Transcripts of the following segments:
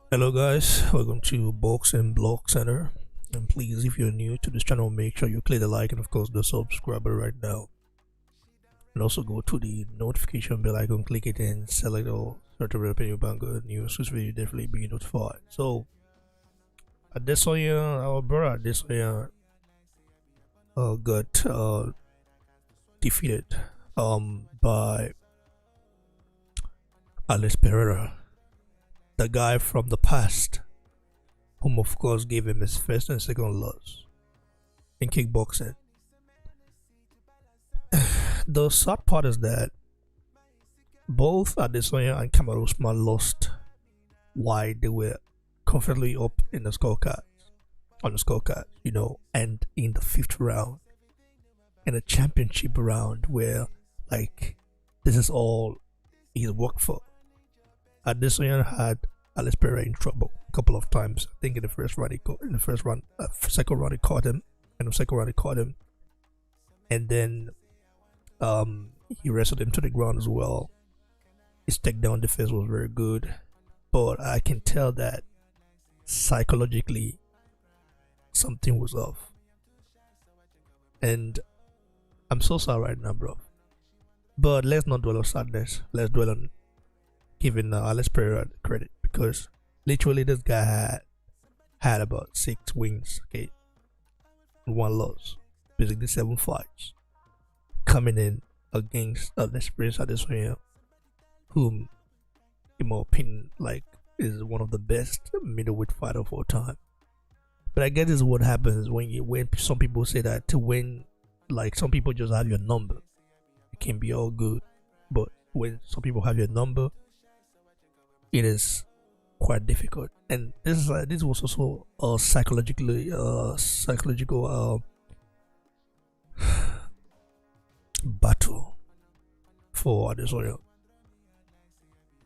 Hello guys, welcome to Box and Block Center. And please, if you're new to this channel, make sure you click the like and of course the subscribe button right now. And also go to the notification bell icon, click it and select all certain revenue banker news, which will definitely be notified. So Adesanya, our brother Adesanya got defeated by Pereira, the guy from the past, whom of course gave him his first and second loss in kickboxing. The sad part is that both Adesanya and Kamaru Usman lost while they were comfortably up in the scorecard, and in the fifth round, in a championship round where like this is all he's worked for. Adesanya had Pereira in trouble a couple of times. I think in the first round, second round he caught him, and the second round he caught him, and then he wrestled him to the ground as well. His takedown defense was very good, but I can tell that psychologically something was off, and I'm so sorry right now, bro. But let's not dwell on sadness. Let's dwell on giving Alex Pereira credit, because literally this guy had about 6 wins, okay, and 1 loss, basically 7 fights, coming in against Alex Adesanya, whom, in my opinion, like is one of the best middleweight fighter of all time. But I guess this is what happens when some people say that to win, like some people just have your number, it can be all good, but when some people have your number, it is quite difficult. And this was also a psychological battle for Adesanya.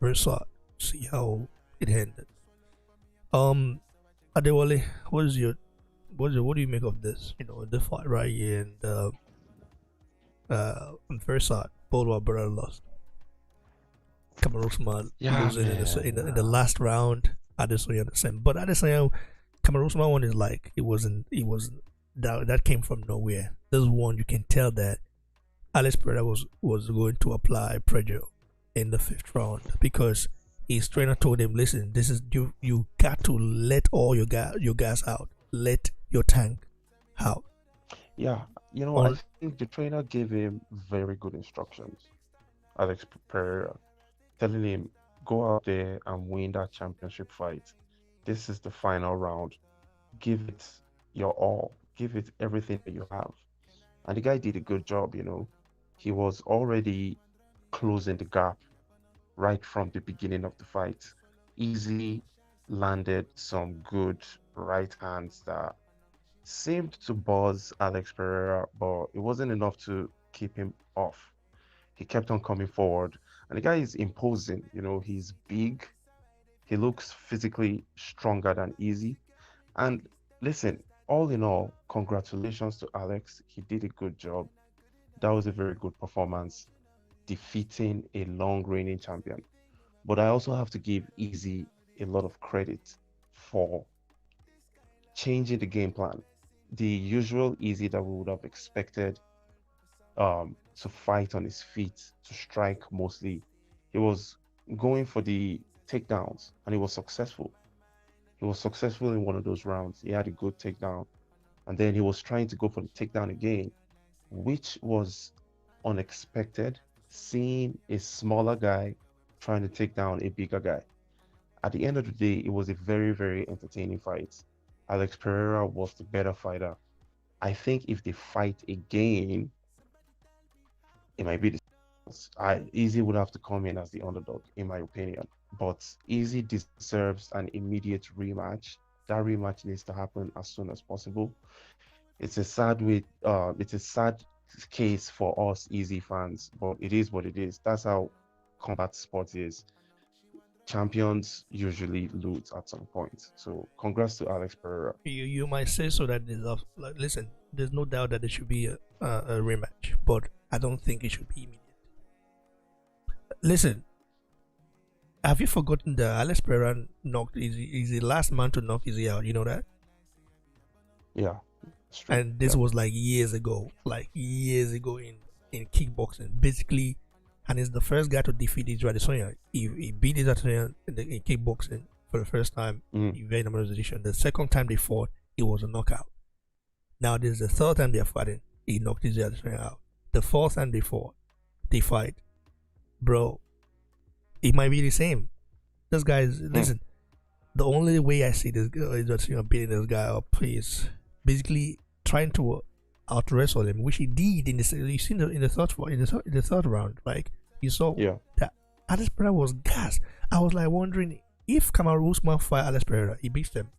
Very sad. See how it ended. Adewale, what do you make of this? The fight right here, and I'm very sad. Both our brother lost. Kamaru Usman Yeah, losing man. in the last round. Adesanya the same, but Adesanya Kamaru Usman one is like that came from nowhere. This one you can tell that Alex Pereira was going to apply pressure in the fifth round, because his trainer told him, "Listen, this is you got to let all your gas out, let your tank out." Yeah, I On think the trainer gave him very good instructions, Alex Pereira, telling him, go out there and win that championship fight. This is the final round. Give it your all. Give it everything that you have. And the guy did a good job. He was already closing the gap right from the beginning of the fight. Easily landed some good right hands that seemed to buzz Alex Pereira, but it wasn't enough to keep him off. He kept on coming forward, and the guy is imposing. He's big, he looks physically stronger than Easy. And listen, all in all, congratulations to Alex. He did a good job. That was a very good performance, defeating a long reigning champion. But I also have to give Easy a lot of credit for changing the game plan. The usual Easy that we would have expected to fight on his feet, to strike mostly. He was going for the takedowns and he was successful. He was successful in one of those rounds. He had a good takedown. And then he was trying to go for the takedown again, which was unexpected, seeing a smaller guy trying to take down a bigger guy. At the end of the day, it was a very, very entertaining fight. Alex Pereira was the better fighter. I think if they fight again, it might be the Easy would have to come in as the underdog, in my opinion. But Easy deserves an immediate rematch. That rematch needs to happen as soon as possible. It's a sad case for us Easy fans, but it is what it is. That's how combat sports is. Champions usually lose at some point. So congrats to Alex Pereira. you might say so that like, listen, there's no doubt that there should be a rematch, but I don't think it should be immediate. Listen, have you forgotten that Alex Pereira knocked is the last man to knock Izzy out? You know that? Yeah, it's true. And this Yeah. was like years ago in kickboxing, basically. And he's the first guy to defeat Israel Adesanya. He beat Israel Adesanya in kickboxing for the first time Mm. in very numerous edition. The second time they fought, it was a knockout. Now this is the third time they're fighting. He knocked Israel Adesanya out. The fourth time they fight, bro. It might be the same. This guy is listen. The only way I see this guy is that beating this guy up is basically trying to out wrestle him, which he did in the you seen in the third round. Like you saw that Alex Pereira was gassed. I was like wondering if Kamaru Usman fight Alex Pereira, he beats them.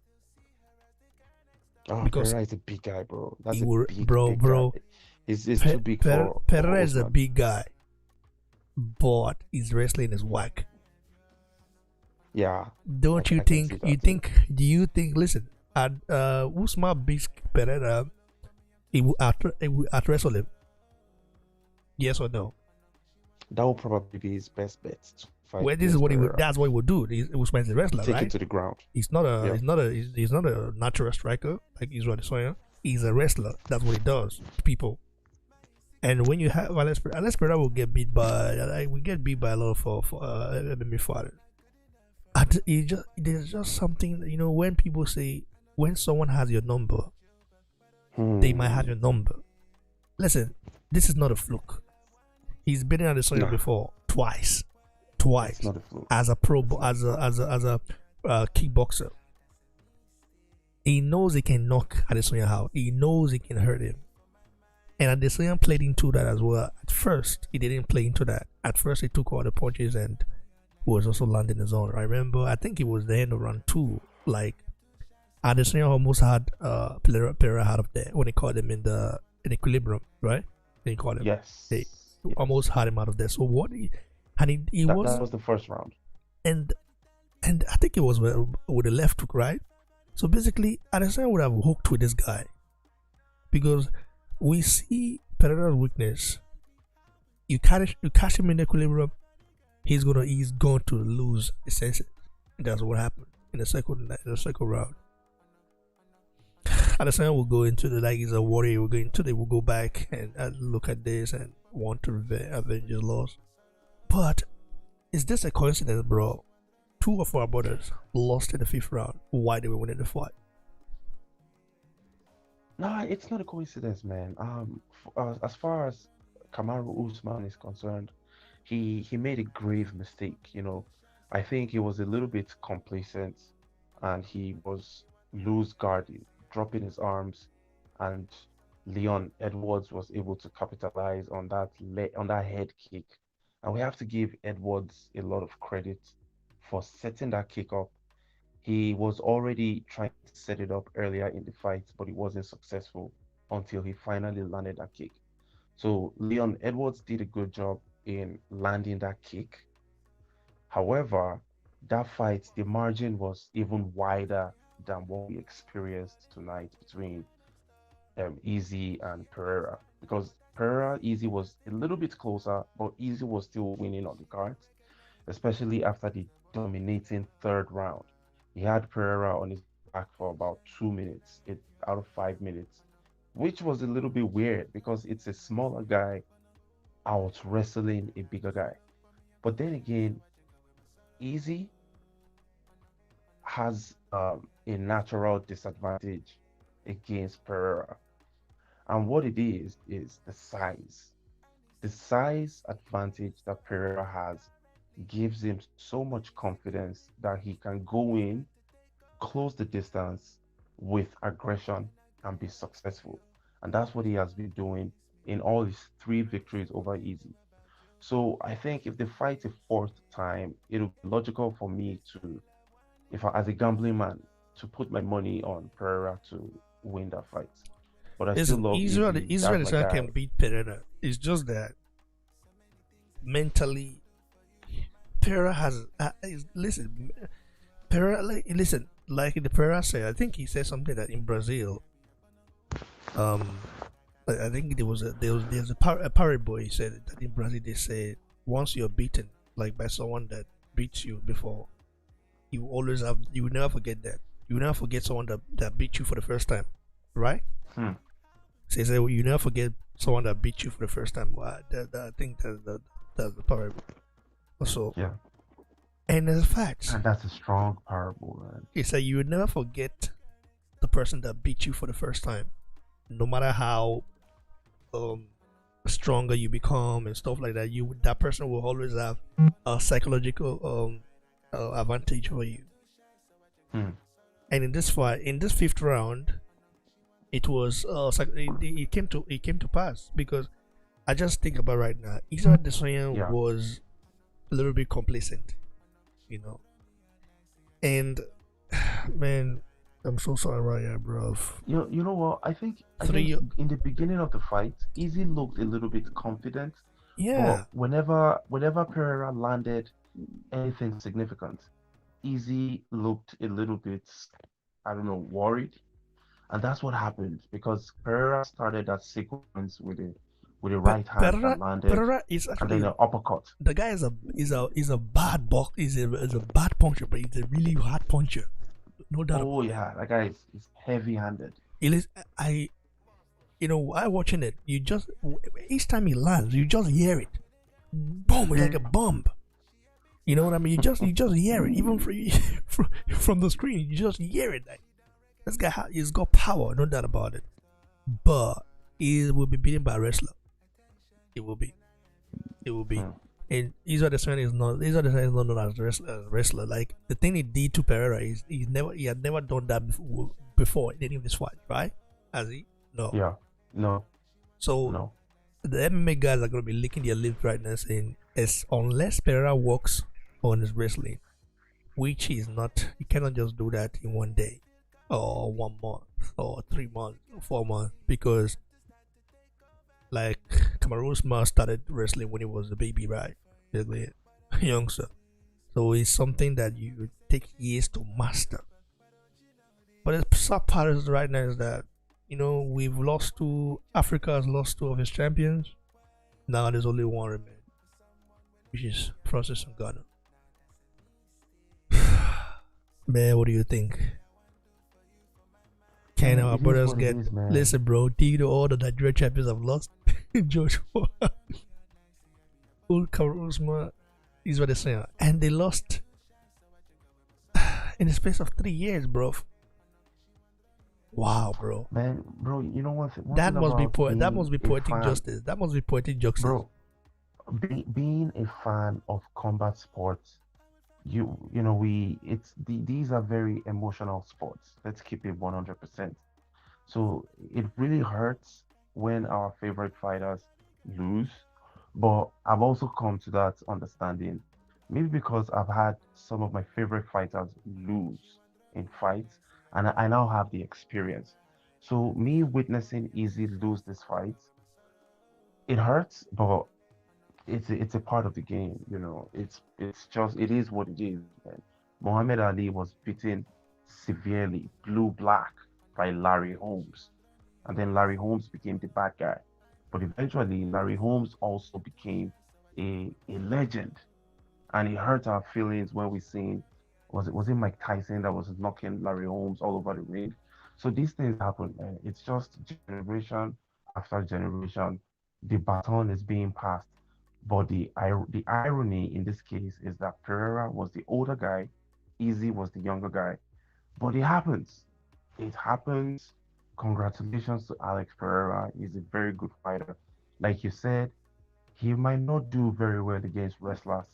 Oh, Because Pereira is a big guy, bro. That's he a will, big, bro, big bro. guy. He's too big for Pereira is a Usman. big guy, but his wrestling is whack. Yeah. Don't you I can think? see that You too. think? Do you think? Listen, Usman beats Pereira, he will out wrestle him. Yes or no? That will probably be his best bet to fight Well, this is against what he would. Pereira. That's what he would do. Usman's a wrestler, Take right? it to the ground. He's not a. Yeah. He's not a natural striker like Israel Adesanya. He's a wrestler. That's what he does to people. And when you have Alex Pereira will get beat by we get beat by a lot of MMA fighters. There's just something when people say when someone has your number, they might have your number. Listen, this is not a fluke. He's been in Adesanya before twice It's not a fluke. as a kickboxer. He knows he can knock Adesanya out. He knows he can hurt him. And Adesanya played into that as well. At first, he didn't play into that. At first, he took all the punches and was also landing his own. I remember, I think it was the end of round 2. Like, Adesanya almost had Pereira out of there when he caught him in equilibrium, right? They caught him. Yes. They Yes. almost had him out of there. So what? He That was, was the first round. and I think it was with the left hook, right? So basically, Adesanya would have hooked with this guy because we see Pereira's weakness. You catch him in equilibrium, he's going to lose his senses. And that's what happened in the second round. Adesanya will go into he's a warrior. They will go back and look at this and want to avenge his loss. But is this a coincidence, bro? 2 of our brothers lost in the 5th round. Why did we win in the fight? No, it's not a coincidence, man. As far as Kamaru Usman is concerned, he made a grave mistake. I think he was a little bit complacent, and he was loose guarded, dropping his arms, and Leon Edwards was able to capitalize on that head kick. And we have to give Edwards a lot of credit for setting that kick up. He was already trying to set it up earlier in the fight, but he wasn't successful until he finally landed that kick. So Leon Edwards did a good job in landing that kick. However, that fight, the margin was even wider than what we experienced tonight between Easy and Pereira, because Easy was a little bit closer, but Easy was still winning on the cards, especially after the dominating 3rd round. He had Pereira on his back for about 2 minutes out of 5 minutes, which was a little bit weird because it's a smaller guy out wrestling a bigger guy. But then again, Easy has a natural disadvantage against Pereira. And what it is the size. The size advantage that Pereira has gives him so much confidence that he can go in, close the distance with aggression, and be successful. And that's what he has been doing in all his 3 victories over Easy. So I think if they fight a 4th time, it'll be logical for me as a gambling man, to put my money on Pereira to win that fight. But I still love Israel Easy. That's my guy. can beat Pereira. It's just that mentally, Pereira has listen. Pereira, like the Pereira said. I think he said something that in Brazil, I think there's a parrot boy. He said that in Brazil they say once you're beaten like by someone that beats you before, you always have, you will never forget that. You will never forget someone that beat you for the first time, right? Hmm. So you never forget someone that beat you for the first time. Well, I think that's the parable. Also, Yeah. and as a fact, And that's a strong parable, man. he said you would never forget the person that beat you for the first time, no matter how um, stronger you become and stuff like that. That person will always have a psychological advantage for you. Hmm. And in this fight, in this fifth round, it was it came to pass because I just think about right now. Isa Adesanya Yeah. was a little bit complacent, you know, and man, I'm so sorry, right here, bro. You know what? I think Three, in the beginning of the fight, Easy looked a little bit confident, but yeah, whenever Pereira landed anything significant, Easy looked a little bit, I don't know, worried. And that's what happened because Pereira started that sequence with the right hand Pereira, and landed, Pereira is and then actually an uppercut. the guy is a bad box is a bad puncher, but he's a really hard puncher, no doubt Oh about it. yeah, that guy is heavy-handed. It is I I watching it. You just each time he lands, you just hear it. Boom! It's like a bomb. You know what I mean? You just hear it even from the screen. You just hear it. Like this guy, he's got power, no doubt about it. But he will be beaten by a wrestler. It will be. It will be. Hmm. And Israel Adesanya is not. Israel Adesanya is not known as wrestler. Like the thing he did to Pereira is he had never done that before in any of his fights, right? Has he? No. Yeah, no, So no. the MMA guys are gonna be licking their lips right now, saying, "As unless Pereira works on his wrestling, which is not, you cannot just do that in one day, or 1 month, or 3 months, or 4 months, because like Kamaru Usman started wrestling when he was a baby, right? Basically, a youngster. So it's something that you take years to master. But the sad part is right now is that we've lost two. Africa has lost two of his champions. Now there's only one remain, which is Francis Ngannou. Man, what do you think? Can Man, our it is brothers what it get? is, man. Listen, bro. Do you know all the Nigerian champions have lost? Joshua, Usman, is what they're saying, and they lost in the space of 3 years, bro. Wow, bro. Man, bro, you know one That thing must be about that being must be a poetic fan, justice. That must be poetic justice. bro, being a fan of combat sports, you know these are very emotional sports. Let's keep it 100%. So it really hurts when our favorite fighters lose, but I've also come to that understanding, maybe because I've had some of my favorite fighters lose in fights, and I now have the experience. So me witnessing Easy lose this fight, it hurts, but it's a part of the game, you know. It's just it is what it is, man. Muhammad Ali was beaten severely, blue black by Larry Holmes, and then Larry Holmes became the bad guy. But eventually, Larry Holmes also became a legend, and it hurt our feelings when we seen was it Mike Tyson that was knocking Larry Holmes all over the ring. So these things happen, man. It's just generation after generation, the baton is being passed. But the irony in this case is that Pereira was the older guy, Easy was the younger guy. But it happens. It happens. Congratulations to Alex Pereira. He's a very good fighter. Like you said, he might not do very well against wrestlers.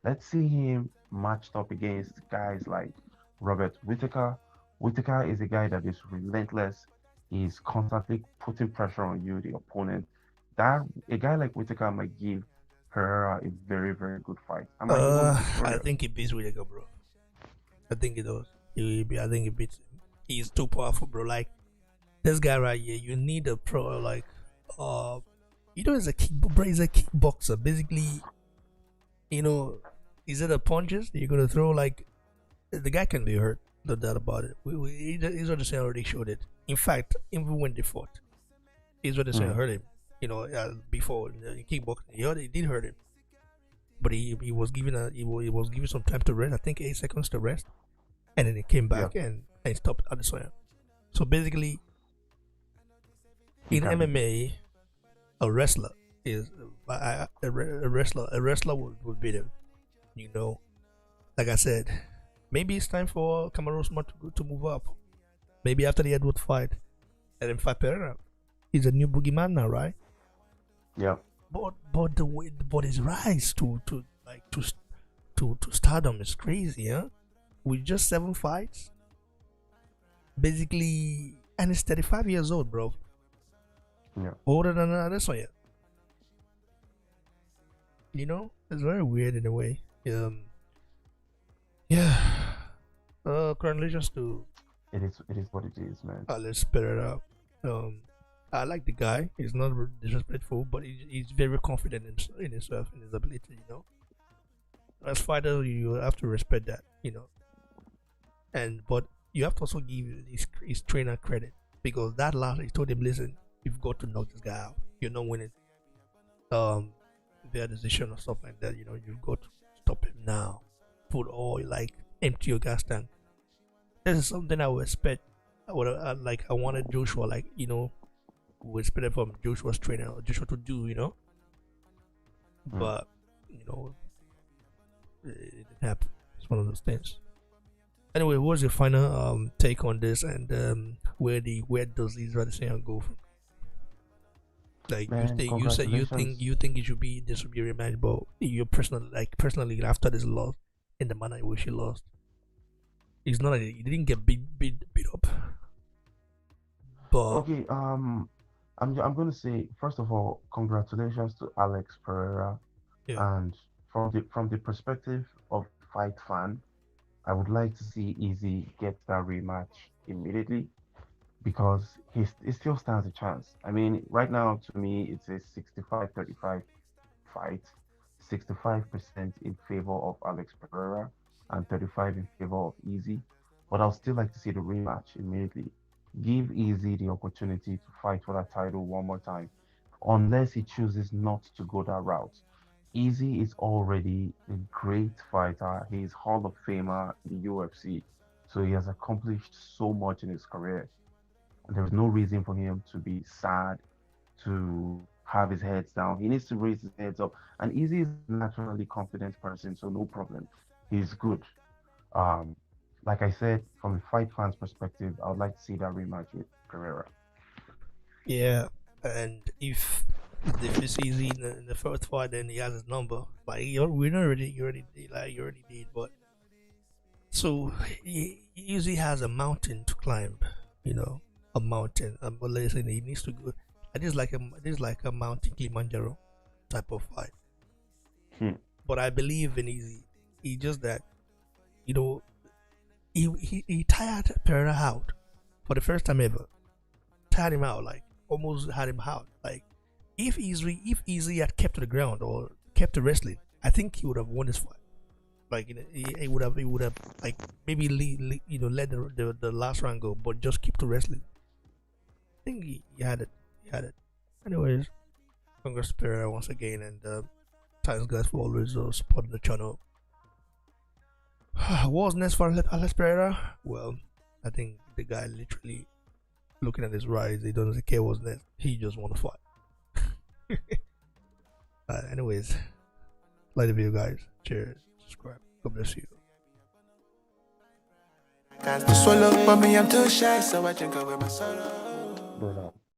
Let's see him matched up against guys like Robert Whittaker. Whittaker is a guy that is relentless. He's constantly putting pressure on you, the opponent. That a guy like Whittaker might give Pereira a very, very good fight. I might even be I victorious. think he beats Whitaker, bro. I think he does. I think he beats him. He's too powerful, bro. Like this guy right here, you need a pro. Like, uh, he's a bro. He's a kickboxer. Basically, you know, is it a punches you're gonna throw? Like, the guy can be hurt. No doubt about it. He's what the already showed it. In fact, even when they fought, he's what the Hmm. hurt him. Before in kickboxing, he did hurt him. but he was given he was given some time to rest. I think 8 seconds to rest, and then he came Yeah, back and stopped Adesanya. So basically, he in can be beat. MMA, a wrestler is a wrestler would beat him. You know, like I said, maybe it's time for Kamaru Usman to move up. Maybe after the Edward fight, and then fight Pereira. He's a new boogeyman now, right? Yeah, But his rise to stardom is crazy, huh? With just 7 fights, basically, and he's 35 years old, bro. yeah. Older than Adesanya. You know, it's very weird in a way. Yeah. Congratulations to It is what it is, man. Alex Pereira. I like the guy. He's not disrespectful, but he's very confident in himself, in his ability. You know, as fighter, you have to respect that. You know, but you have to also give his trainer credit, because that last he told him, listen, you've got to knock this guy out. You're not winning their decision or stuff like that. You know, you've got to stop him now. Put all, like, empty your gas tank. This is something I would expect. I wanted Joshua, like, you know, we expected from Joshua's trainer, Joshua, to do, you know. Mm. But you know, it didn't happen. It's one of those things. Anyway, what's your final take on this, and where does Israel Adesanya go from? Like, Man, congratulations. you think it should be, this should be a rematch, but you personally after this loss, in the manner in which he lost, it's not like he didn't get beat up, but Okay, I'm gonna say first of all, congratulations to Alex Pereira, yeah, and from the perspective of fight fan, I would like to see Easy get that rematch immediately because he still stands a chance. I mean, right now to me it's a 65-35 fight, 65% in favor of Alex Pereira and 35 in favor of Easy. But I'll still like to see the rematch immediately. Give Easy the opportunity to fight for that title one more time, unless he chooses not to go that route. Easy is already a great fighter. He's Hall of Famer in the UFC. So he has accomplished so much in his career. And there's no reason for him to be sad, to have his heads down. He needs to raise his heads up. And Easy is a naturally confident person, so no problem. He's good. Um, like I said, from a fight fan's perspective, I would like to see that rematch with Pereira. yeah. And if it's easy in the first fight, then he has his number. Like, we already, you already did, but so he usually has a mountain to climb, you know, a mountain. But listen, he needs to go. This is like a mountain Kilimanjaro type of fight. Hmm. But I believe in easy. He just that, you know, he tired Pereira out for the first time ever. Tired him out, like almost had him out. Like, if easily had kept to the ground or kept to wrestling, I think he would have won this fight. Like, you know, he would have, like, maybe let the last round go, but just keep to wrestling. I think he had it. He had it. Anyways, congrats to Pereira once again, and thanks guys for always supporting the channel. What's next for Alex Pereira? Well, I think the guy literally looking at his rise, he doesn't care what's next. He just want to fight. Anyways, like the video, guys. Cheers. Subscribe. God bless you. The swallow, but me, I'm too shy, so I drink away my sorrow.